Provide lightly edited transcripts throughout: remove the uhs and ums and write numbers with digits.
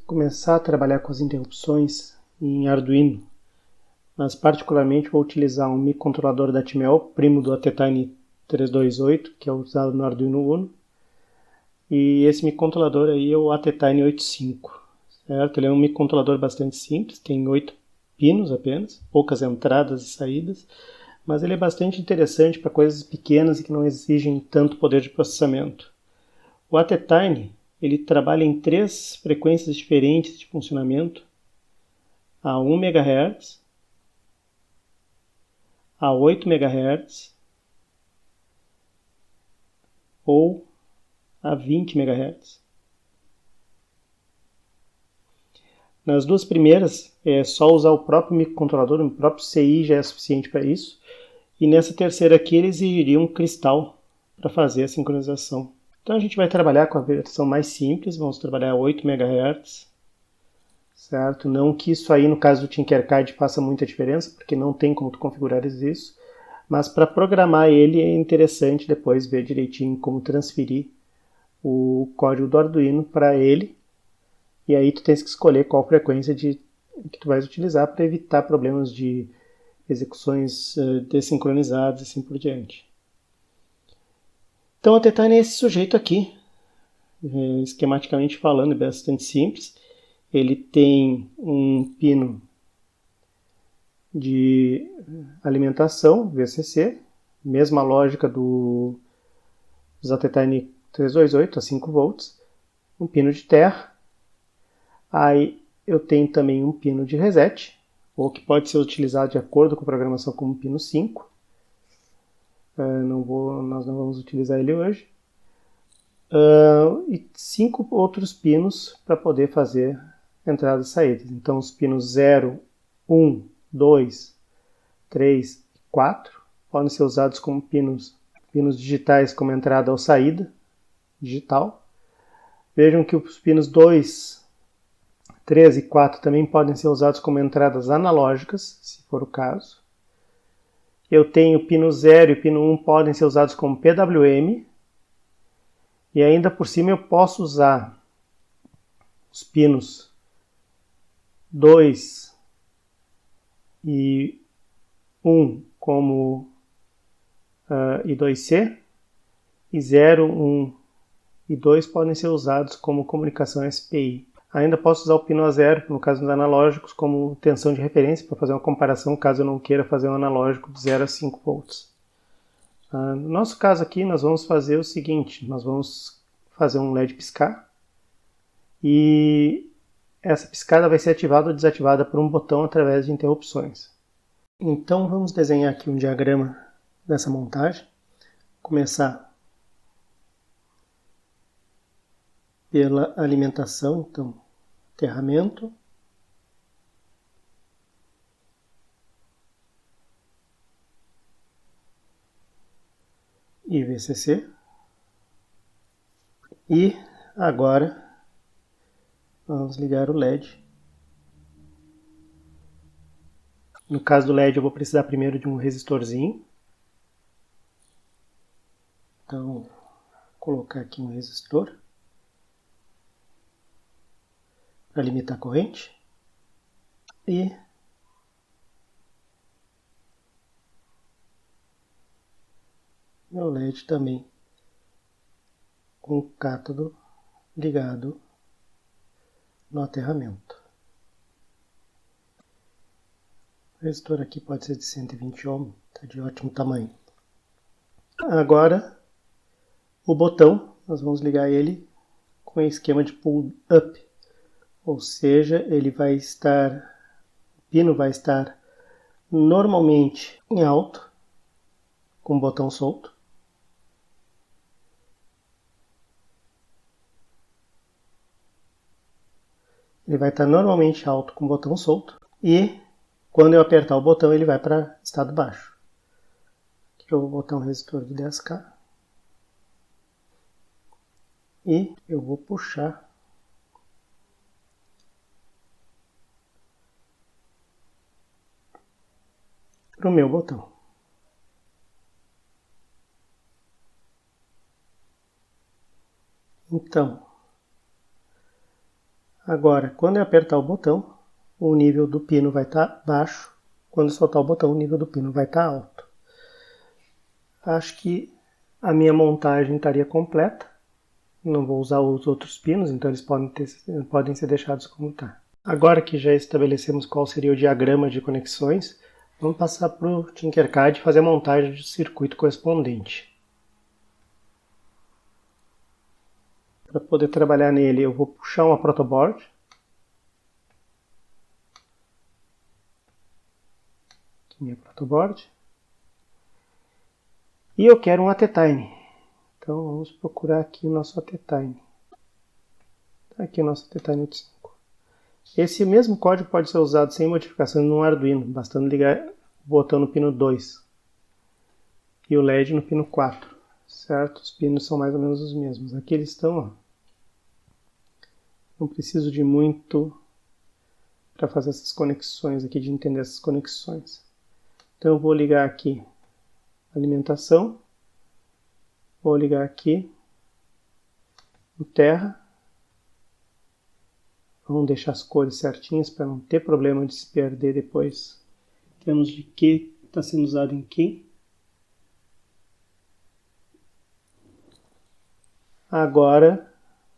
começar a trabalhar com as interrupções em Arduino, mas particularmente vou utilizar um microcontrolador da Atmel, primo do Atetine 328, que é usado no Arduino Uno, e esse microcontrolador aí é o Atetine 85, certo? Ele é um microcontrolador bastante simples, tem 8 pinos apenas, poucas entradas e saídas, mas ele é bastante interessante para coisas pequenas e que não exigem tanto poder de processamento. O Atetine, ele trabalha em 3 frequências diferentes de funcionamento, a 1 MHz, a 8 MHz ou a 20 MHz. Nas duas primeiras, é só usar o próprio microcontrolador, o próprio CI já é suficiente para isso. E nessa terceira aqui, ele exigiria um cristal para fazer a sincronização. Então a gente vai trabalhar com a versão mais simples, vamos trabalhar 8 MHz, certo? Não que isso aí, no caso do Tinkercad, faça muita diferença, porque não tem como tu configurar isso, mas para programar ele é interessante depois ver direitinho como transferir o código do Arduino para ele, e aí tu tens que escolher qual frequência que tu vais utilizar para evitar problemas de execuções desincronizadas e assim por diante. Então, o Atetine é esse sujeito aqui, esquematicamente falando, é bastante simples. Ele tem um pino de alimentação, VCC, mesma lógica dos Atetine 328 a 5 volts, um pino de terra. Aí eu tenho também um pino de reset, ou que pode ser utilizado de acordo com a programação como pino 5. Nós não vamos utilizar ele hoje. E 5 outros pinos para poder fazer entradas e saídas. Então os pinos 0, 1, 2, 3 e 4 podem ser usados como pinos digitais como entrada ou saída digital. Vejam que os pinos 2, 3 e 4 também podem ser usados como entradas analógicas, se for o caso. Eu tenho o pino 0 e o pino 1 podem ser usados como PWM. E ainda por cima eu posso usar os pinos 2 e 1 como I2C, e 0, 1 e 2 podem ser usados como comunicação SPI. Ainda posso usar o pino A0, no caso dos analógicos, como tensão de referência, para fazer uma comparação, caso eu não queira fazer um analógico de 0 a 5 volts. No nosso caso aqui, nós vamos fazer o seguinte, nós vamos fazer um LED piscar, e essa piscada vai ser ativada ou desativada por um botão através de interrupções. Então vamos desenhar aqui um diagrama dessa montagem. Começar pela alimentação, então aterramento, e VCC. E agora vamos ligar o LED. No caso do LED eu vou precisar primeiro de um resistorzinho. Então vou colocar aqui um resistor para limitar a corrente. E meu LED também com o cátodo ligado no aterramento. O resistor aqui pode ser de 120 ohm, está de ótimo tamanho. Agora o botão, nós vamos ligar ele com esquema de pull up, ou seja, o pino vai estar normalmente em alto, com o botão solto. Ele vai estar normalmente alto com o botão solto, e quando eu apertar o botão ele vai para estado baixo. Aqui eu vou botar um resistor de 10K e eu vou puxar para o meu botão. Então, Agora, quando eu apertar o botão, o nível do pino vai estar baixo. Quando eu soltar o botão, o nível do pino vai estar alto. Acho que a minha montagem estaria completa. Não vou usar os outros pinos, então eles podem ser deixados como está. Agora que já estabelecemos qual seria o diagrama de conexões, vamos passar para o Tinkercad e fazer a montagem do circuito correspondente. Para poder trabalhar nele, eu vou puxar uma protoboard. Aqui minha protoboard. E eu quero um ATtime. Então vamos procurar aqui o nosso ATtime. Aqui o nosso ATtime 85. Esse mesmo código pode ser usado sem modificações no Arduino, bastando ligar o botão no pino 2 e o LED no pino 4, certo? Os pinos são mais ou menos os mesmos. Aqui eles estão, ó. Não preciso de muito para fazer essas conexões aqui, de entender essas conexões. Então eu vou ligar aqui a alimentação, vou ligar aqui o terra. Vamos deixar as cores certinhas para não ter problema de se perder depois. Temos de que está sendo usado em que. Agora,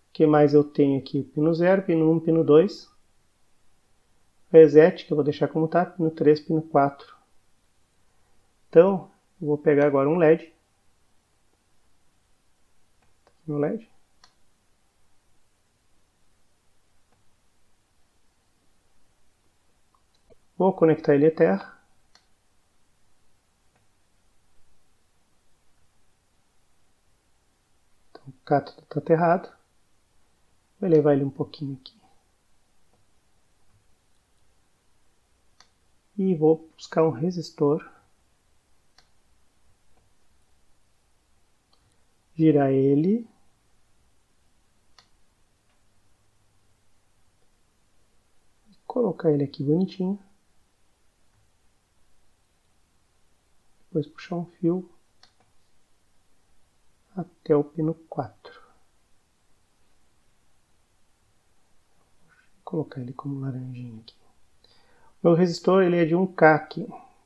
o que mais eu tenho aqui? Pino 0, pino 1, pino 2. Reset, que eu vou deixar como está, pino 3, pino 4. Então, eu vou pegar agora um LED. Um LED. Vou conectar ele à terra. Então, o cátodo está aterrado. Vou levar ele um pouquinho aqui. E vou buscar um resistor. Girar ele. Colocar ele aqui bonitinho. Depois puxar um fio até o pino 4. Vou colocar ele como laranjinha aqui. O meu resistor ele é de 1K aqui,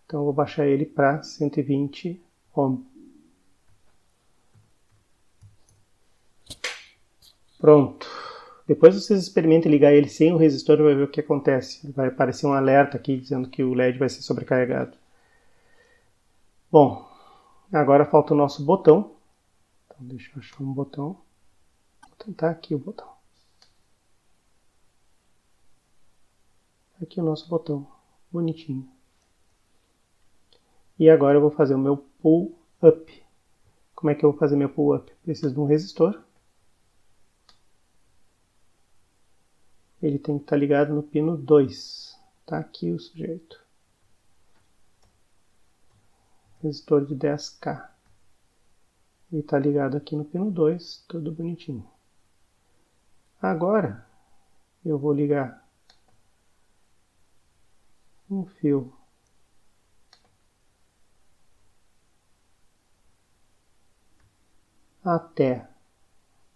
então eu vou baixar ele para 120 ohm. Pronto. Depois vocês experimentem ligar ele sem o resistor e vai ver o que acontece. Vai aparecer um alerta aqui dizendo que o LED vai ser sobrecarregado. Bom, agora falta o nosso botão. Então deixa eu achar um botão. Vou tentar aqui o botão. Aqui o nosso botão, bonitinho. E agora eu vou fazer o meu pull up. Como é que eu vou fazer meu pull up? Preciso de um resistor. Ele tem que estar ligado no pino 2. Tá aqui o sujeito. Resistor de 10K. Ele está ligado aqui no pino 2, tudo bonitinho. Agora eu vou ligar um fio até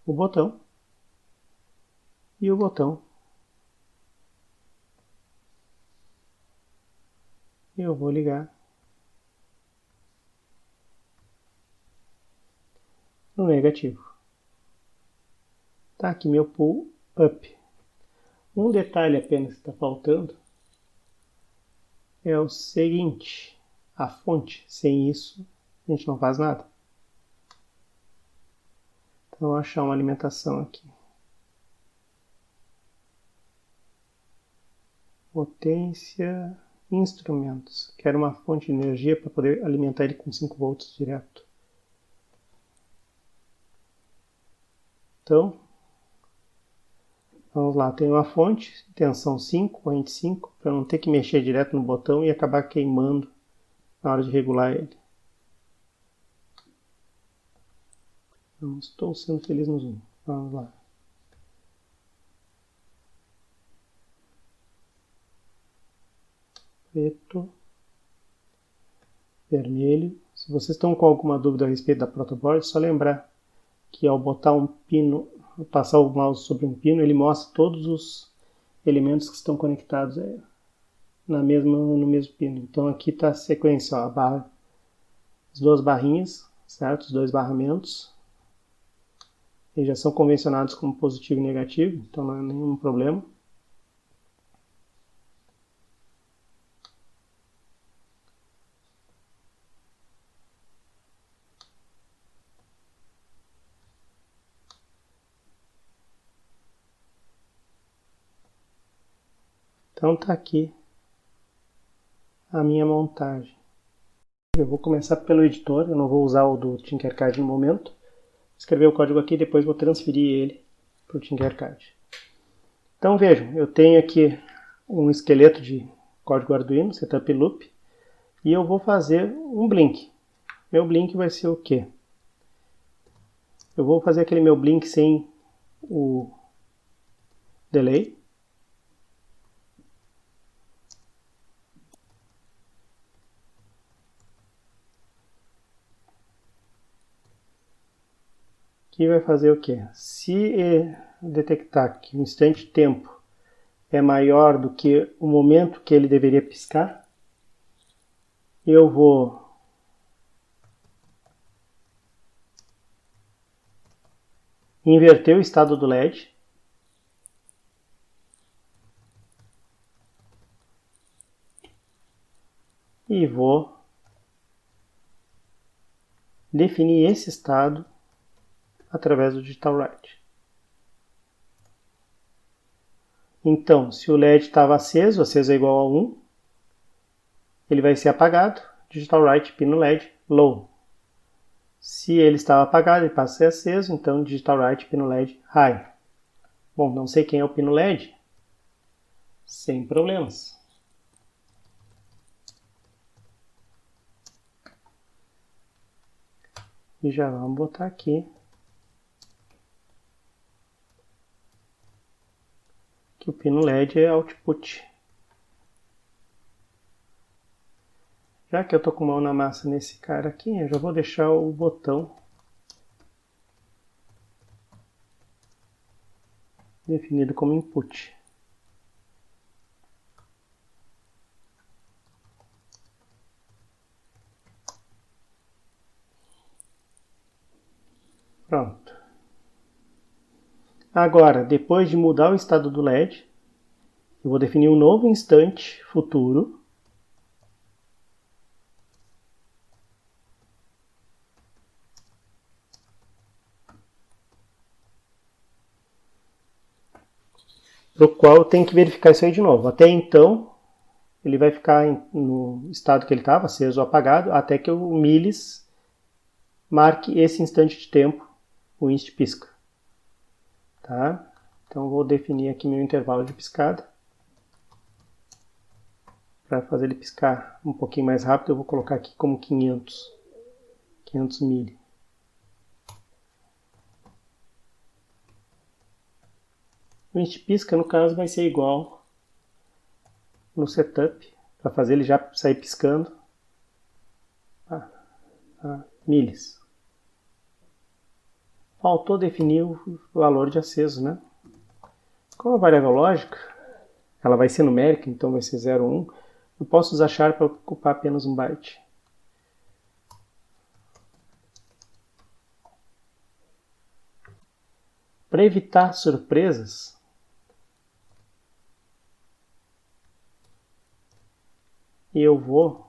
o botão e o botão eu vou ligar no negativo. Tá aqui meu pull up. Um detalhe apenas que está faltando é o seguinte: a fonte. Sem isso a gente não faz nada. Então vou achar uma alimentação aqui. Potência, instrumentos. Quero uma fonte de energia para poder alimentar ele com 5 volts direto. Então, vamos lá, tem uma fonte, tensão 5, corrente 5, para não ter que mexer direto no botão e acabar queimando na hora de regular ele. Não estou sendo feliz no zoom. Vamos lá. Preto, vermelho. Se vocês estão com alguma dúvida a respeito da protoboard, é só lembrar que ao botar um pino, passar o mouse sobre um pino, ele mostra todos os elementos que estão conectados no mesmo pino. Então aqui está a sequência, ó, as duas barrinhas, certo? Os dois barramentos. Eles já são convencionados como positivo e negativo, então não é nenhum problema. Então tá aqui a minha montagem. Eu vou começar pelo editor, eu não vou usar o do Tinkercad no momento. Vou escrever o código aqui e depois vou transferir ele para o Tinkercad. Então vejam, eu tenho aqui um esqueleto de código Arduino, setup loop, e eu vou fazer um blink. Meu blink vai ser o quê? Eu vou fazer aquele meu blink sem o delay. Que vai fazer o quê? Se detectar que o instante de tempo é maior do que o momento que ele deveria piscar, eu vou inverter o estado do LED. E vou definir esse estado através do digital write. Então, se o LED estava aceso é igual a 1, ele vai ser apagado, digital write pino LED low. Se ele estava apagado, ele passa a ser aceso, então digital write pino LED high. Bom, não sei quem é o pino LED, sem problemas. E já vamos botar aqui que o pino LED é output. Já que eu estou com mão na massa nesse cara aqui, eu já vou deixar o botão definido como input. Pronto. Agora, depois de mudar o estado do LED, eu vou definir um novo instante futuro. Para o qual eu tenho que verificar isso aí de novo. Até então, ele vai ficar no estado que ele estava, aceso ou apagado, até que o milis marque esse instante de tempo, o inst pisca. Tá? Então vou definir aqui meu intervalo de piscada. Para fazer ele piscar um pouquinho mais rápido, eu vou colocar aqui como 500 mili. O inst pisca, no caso, vai ser igual no setup, para fazer ele já sair piscando a milis. Faltou definir o valor de aceso, né? Como a variável lógica, ela vai ser numérica, então vai ser 0, 1, eu posso usar char para ocupar apenas um byte. Para evitar surpresas, eu vou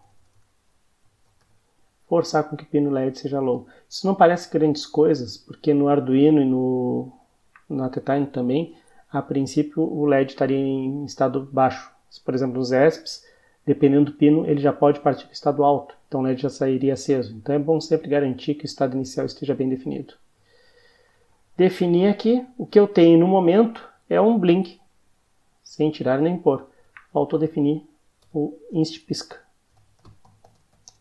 forçar com que o pino LED seja low. Isso não parece grandes coisas, porque no Arduino e no Atetime também, a princípio o LED estaria em estado baixo. Por exemplo, nos ESPs, dependendo do pino, ele já pode partir para o estado alto, então o LED já sairia aceso. Então é bom sempre garantir que o estado inicial esteja bem definido. Definir aqui, o que eu tenho no momento é um blink, sem tirar nem pôr. Faltou definir o inst pisca.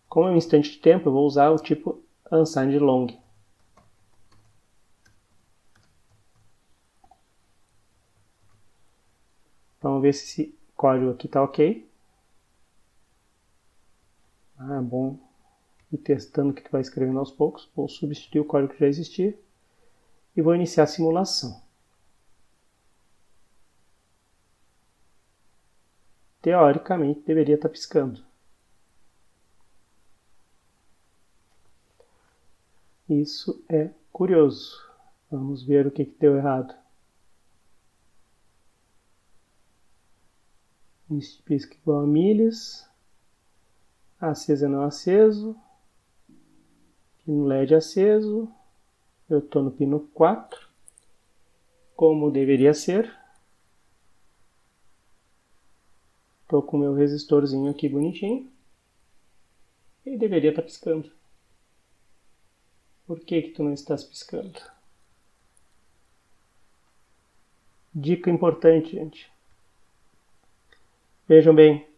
Como é um instante de tempo, eu vou usar o tipo unsigned long. Vamos ver se esse código aqui está ok. É bom ir testando o que tu vai escrevendo aos poucos. Vou substituir o código que já existia e vou iniciar a simulação. teoricamente deveria estar piscando. Isso é curioso. Vamos ver o que deu errado. Este pisca igual a milhas. Aceso e não aceso. Pino LED aceso. Eu estou no pino 4. Como deveria ser. Estou com o meu resistorzinho aqui bonitinho. E deveria estar piscando. Por que tu não estás piscando? Dica importante, gente. Vejam bem,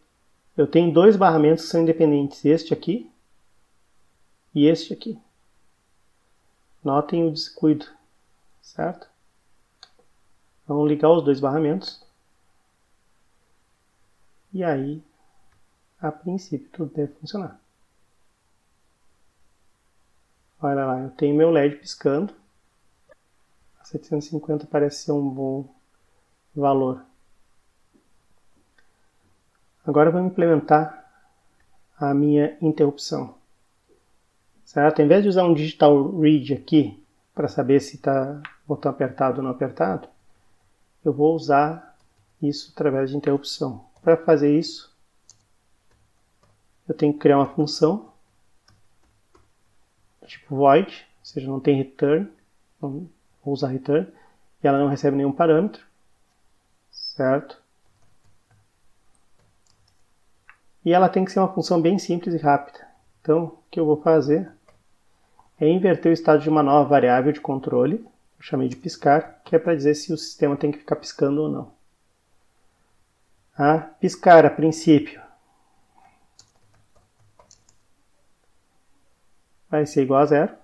eu tenho dois barramentos que são independentes, este aqui e este aqui. Notem o descuido, certo? Vamos ligar os dois barramentos. E aí, a princípio, tudo deve funcionar. Olha lá, eu tenho meu LED piscando. A 750 parece ser um bom valor. Agora vamos implementar a minha interrupção. Certo? Em vez de usar um digital read aqui, para saber se está botão apertado ou não apertado, eu vou usar isso através de interrupção. Para fazer isso, eu tenho que criar uma função tipo void, ou seja, não tem return, não vou usar return, e ela não recebe nenhum parâmetro, certo? E ela tem que ser uma função bem simples e rápida. Então, o que eu vou fazer é inverter o estado de uma nova variável de controle, eu chamei de piscar, que é para dizer se o sistema tem que ficar piscando ou não. Piscar, a princípio, vai ser igual a 0.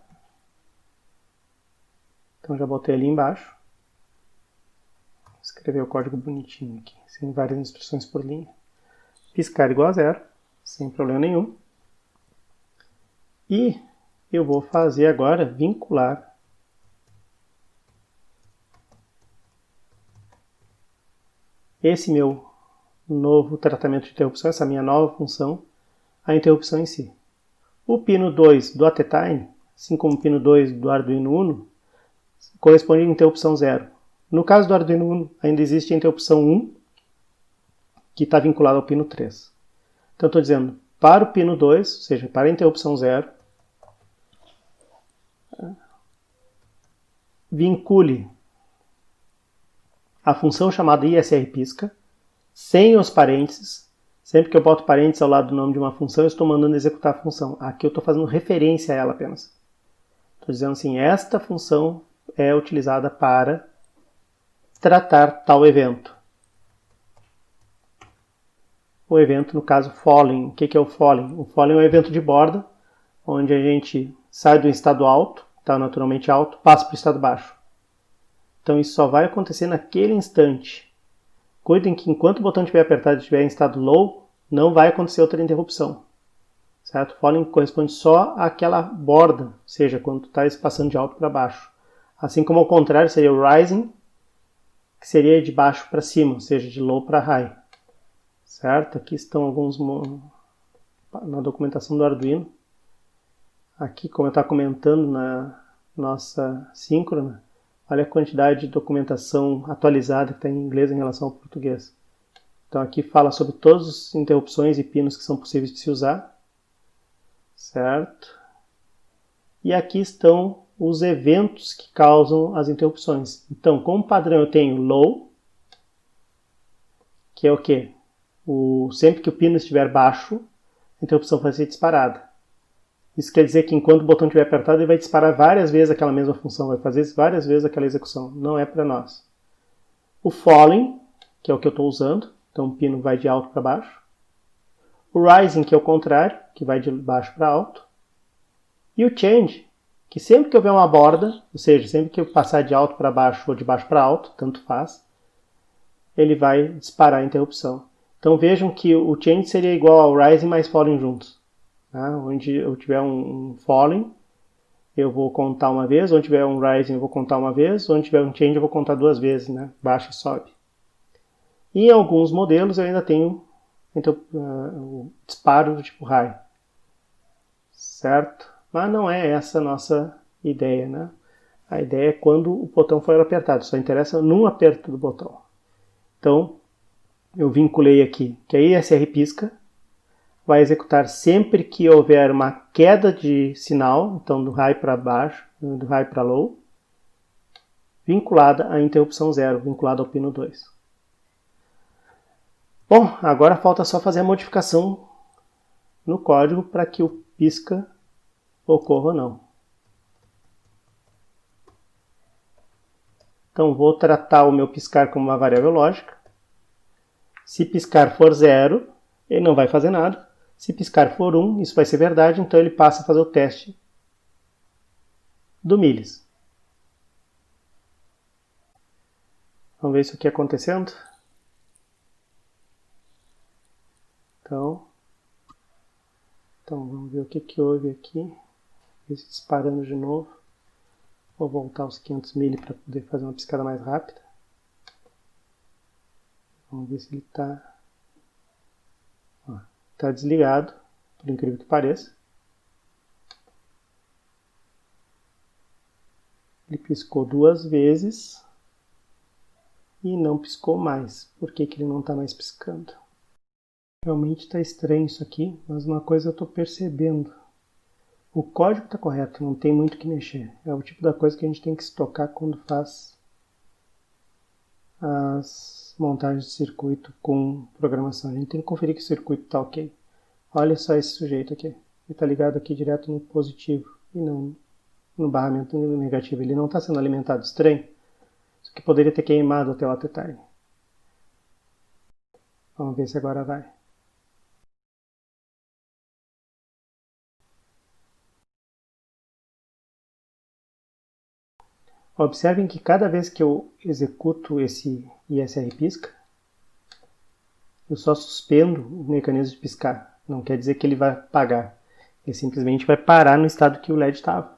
Então já botei ali embaixo. Vou escrever o código bonitinho aqui, sem várias instruções por linha. Piscar igual a 0, sem problema nenhum. E eu vou fazer agora vincular esse meu novo tratamento de interrupção, essa minha nova função, a interrupção em si. O pino 2 do ATtime, assim como o pino 2 do Arduino Uno, corresponde à interrupção 0. No caso do Arduino Uno, ainda existe a interrupção 1, que está vinculada ao pino 3. Então, estou dizendo, para o pino 2, ou seja, para a interrupção 0, vincule a função chamada ISRPisca, sem os parênteses. Sempre que eu boto parênteses ao lado do nome de uma função, eu estou mandando executar a função. Aqui eu estou fazendo referência a ela apenas. Estou dizendo assim, esta função é utilizada para tratar tal evento. O evento, no caso, falling. O que é o falling? O falling é um evento de borda, onde a gente sai do estado alto, está naturalmente alto, passa para o estado baixo. Então isso só vai acontecer naquele instante. Cuidem que enquanto o botão estiver apertado e estiver em estado low, não vai acontecer outra interrupção. Certo? Falling corresponde só àquela borda, ou seja, quando está passando de alto para baixo. Assim como ao contrário seria o rising, que seria de baixo para cima, ou seja, de low para high. Certo? Aqui estão alguns na documentação do Arduino. Aqui, como eu estava comentando na nossa síncrona, olha a quantidade de documentação atualizada que está em inglês em relação ao português. Então aqui fala sobre todas as interrupções e pinos que são possíveis de se usar. Certo? E aqui estão os eventos que causam as interrupções. Então, como padrão eu tenho low, que é o quê? Sempre que o pino estiver baixo, a interrupção vai ser disparada. Isso quer dizer que enquanto o botão estiver apertado, ele vai disparar várias vezes aquela mesma função, vai fazer várias vezes aquela execução. Não é para nós. O falling, que é o que eu estou usando, então o pino vai de alto para baixo. O rising, que é o contrário, que vai de baixo para alto. E o change, que sempre que eu ver uma borda, ou seja, sempre que eu passar de alto para baixo ou de baixo para alto, tanto faz, ele vai disparar a interrupção. Então vejam que o change seria igual ao rising mais falling juntos. Onde eu tiver um falling, eu vou contar uma vez. Onde tiver um rising, eu vou contar uma vez. Onde tiver um change, eu vou contar duas vezes, né? Baixa e sobe. E em alguns modelos eu ainda tenho o disparo do tipo raio, certo? Mas não é essa a nossa ideia, né? A ideia é quando o botão for apertado, só interessa num aperto do botão. Então, eu vinculei aqui que a ISR pisca, vai executar sempre que houver uma queda de sinal, então do high para baixo, do high para low, vinculada à interrupção 0, vinculada ao pino 2. Bom, agora falta só fazer a modificação no código para que o pisca ocorra ou não. Então vou tratar o meu piscar como uma variável lógica. Se piscar for 0, ele não vai fazer nada. Se piscar for 1, isso vai ser verdade, então ele passa a fazer o teste do millis. Vamos ver isso aqui acontecendo? Então vamos ver o que houve aqui. Esse disparando de novo. Vou voltar aos 500 milli para poder fazer uma piscada mais rápida. Vamos ver se ele está desligado, por incrível que pareça. Ele piscou 2 vezes e não piscou mais. Por que ele não está mais piscando? Realmente está estranho isso aqui, mas uma coisa eu estou percebendo. O código está correto, não tem muito o que mexer. É o tipo da coisa que a gente tem que se tocar quando faz as montagens de circuito com programação. A gente tem que conferir que o circuito está ok. Olha só esse sujeito aqui. Ele está ligado aqui direto no positivo e não no barramento negativo. Ele não está sendo alimentado. Estranho. Isso aqui poderia ter queimado até o auto time. Vamos ver se agora vai. Observem que cada vez que eu executo esse ISR pisca, eu só suspendo o mecanismo de piscar. Não quer dizer que ele vai apagar. Ele simplesmente vai parar no estado que o LED estava.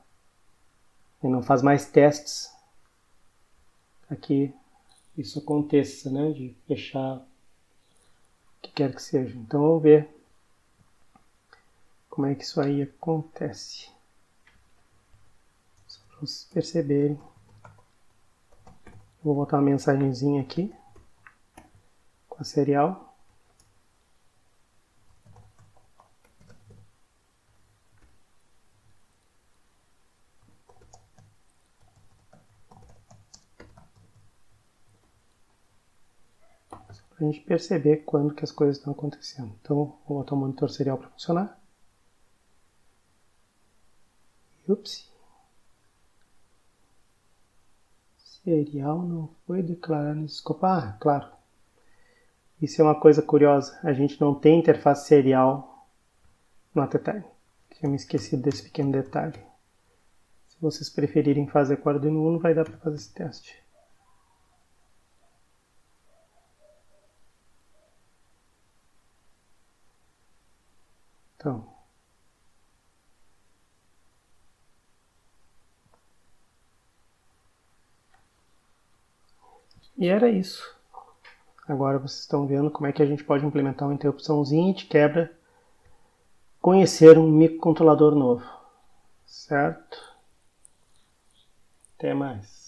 Ele não faz mais testes para que isso aconteça, né? De fechar o que quer que seja. Então vamos ver como é que isso aí acontece. Só para vocês perceberem. Vou botar uma mensagenzinha aqui com a serial. Para a gente perceber quando que as coisas estão acontecendo. Então, vou botar o monitor serial para funcionar. Ups. Serial não foi declarado no escopo. Ah, claro. Isso é uma coisa curiosa. A gente não tem interface serial no AutoTime. Tinha me esquecido desse pequeno detalhe. Se vocês preferirem fazer com o Arduino Uno, vai dar para fazer esse teste. Então, e era isso. Agora vocês estão vendo como é que a gente pode implementar uma interrupçãozinha de quebra, conhecer um microcontrolador novo, certo? Até mais.